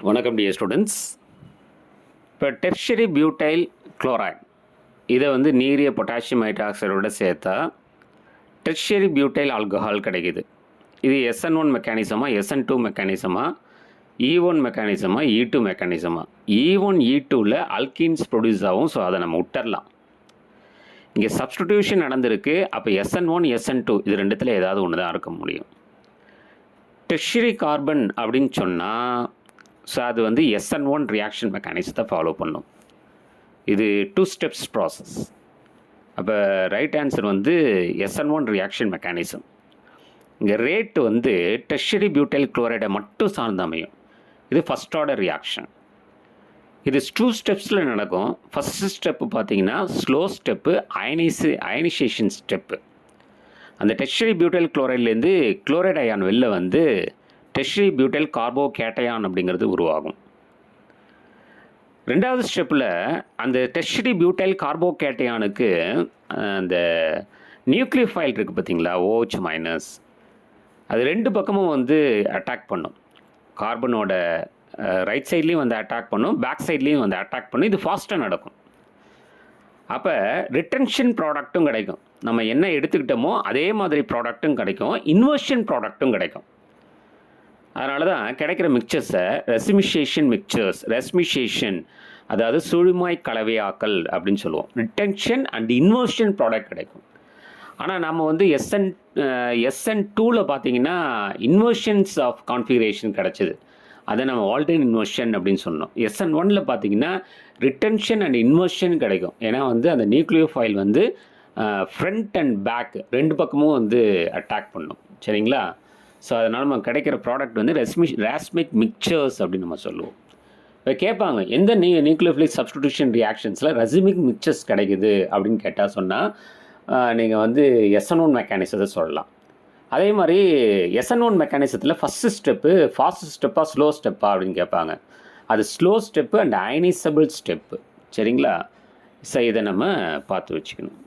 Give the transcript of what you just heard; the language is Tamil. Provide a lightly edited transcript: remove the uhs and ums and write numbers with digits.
வணக்கம் டியர் ஸ்டூடெண்ட்ஸ். இப்போ டெர்ஷரி பியூட்டைல் குளோரைட் இதை வந்து நீரிய பொட்டாசியம் ஹைட்ராக்சைடோட சேர்த்தா டெர்ஷரி பியூட்டைல் ஆல்கஹால் கிடைக்குது. இது SN1 மெக்கானிசமா, SN2 மெக்கானிசமா, E1 மெக்கானிசமா, E2 மெக்கானிசமா. E1 E2வில் அல்கீன்ஸ் ப்ரொடியூஸ் ஆகும். ஸோ அதை நம்ம விட்டுறலாம். இங்கே சப்ஸ்டிடியூஷன் நடந்திருக்கு. அப்போ SN1 SN2 இது ரெண்டுத்தில் ஏதாவது ஒன்று தான் இருக்க முடியும். டெர்ஷரி கார்பன் அப்படின்னு சொன்னால் ஸோ அது வந்து SN1 ரியாக்ஷன் மெக்கானிசத்தை ஃபாலோ பண்ணும். இது 2 ஸ்டெப்ஸ் ப்ராசஸ். அப்போ ரைட் ஆன்சர் வந்து SN1 ரியாக்ஷன் மெக்கானிசம். இங்கே ரேட்டு வந்து டெர்ஷரி பியூட்டைல் குளோரைடை மட்டும் சார்ந்து அமையும். இது ஃபஸ்ட் ஆர்டர் ரியாக்ஷன். இது 2 ஸ்டெப்ஸில் நடக்கும். ஃபஸ்ட்டு ஸ்டெப்பு பார்த்தீங்கன்னா ஸ்லோ ஸ்டெப்பு, அயனைசேஷன் ஸ்டெப்பு. அந்த டெர்ஷரி பியூட்டைல் குளோரைட்லேருந்து குளோரைட் அயான் வெளில வந்து டெர்ஷரி பியூட்டைல் கார்போ கேட்டையான் அப்படிங்கிறது உருவாகும். ரெண்டாவது ஸ்டெப்பில் அந்த டெர்ஷரி பியூட்டைல் கார்போ கேட்டையானுக்கு அந்த நியூக்ளியோஃபைல் இருக்குது பார்த்தீங்களா, OH மைனஸ், அது ரெண்டு பக்கமும் வந்து அட்டாக் பண்ணும். கார்பனோட ரைட் சைட்லேயும் வந்து அட்டாக் பண்ணும், பேக் சைட்லேயும் வந்து அட்டாக் பண்ணும். இது ஃபாஸ்ட்டாக நடக்கும். அப்போ ரிட்டன்ஷன் ப்ராடக்ட்டும் கிடைக்கும். நம்ம என்ன எடுத்துக்கிட்டோமோ அதே மாதிரி ப்ராடக்ட்டும் கிடைக்கும், இன்வர்ஷன் ப்ராடக்ட்டும் கிடைக்கும். அதனால தான் கிடைக்கிற மிக்சர்ஸை ரெசிமிஷேஷன் மிக்சர்ஸ், ரெஸ்மிஷேஷன் அதாவது சுழிமாய் கலவையாக்கல் அப்படின்னு சொல்லுவோம். ரிட்டன்ஷன் அண்ட் இன்வர்ஷன் ப்ராடக்ட் கிடைக்கும். ஆனால் நம்ம வந்து SN2வில் பார்த்தீங்கன்னா இன்வர்ஷன்ஸ் ஆஃப் கான்ஃபிகரேஷன் கிடச்சிது. அதை நம்ம ஆல்டர்ன் இன்வர்ஷன் அப்படின்னு சொன்னோம். SN1ல் பார்த்தீங்கன்னா ரிட்டன்ஷன் அண்ட் இன்வர்ஷன் கிடைக்கும். ஏன்னா வந்து அந்த நியூக்ளியோஃபைல் வந்து ஃப்ரண்ட் அண்ட் பேக் ரெண்டு பக்கமும் வந்து அட்டாக் பண்ணும். சரிங்களா? ஸோ அதனால் நம்ம கிடைக்கிற ப்ராடக்ட் வந்து ராஸ்மிக் மிக்சர்ஸ் அப்படின்னு நம்ம சொல்லுவோம். இப்போ கேட்பாங்க எந்த நியூக்ளியோஃபிலிக் சப்ஸ்டிடியூஷன் ரியாக்ஷன்ஸில் ரசிமிக் மிக்சர்ஸ் கிடைக்குது அப்படின்னு கேட்டால் சொன்னால் நீங்கள் வந்து SN1 மெக்கானிசத்தை சொல்லலாம். அதே மாதிரி SN1 மெக்கானிசத்தில் ஃபஸ்ட்டு ஸ்டெப்பு ஃபாஸ்ட் ஸ்டெப்பா ஸ்லோ ஸ்டெப்பா அப்படின்னு கேட்பாங்க. அது slow step and ionizable step. சரிங்களா? ஸோ இதை நம்ம பார்த்து வச்சுக்கணும்.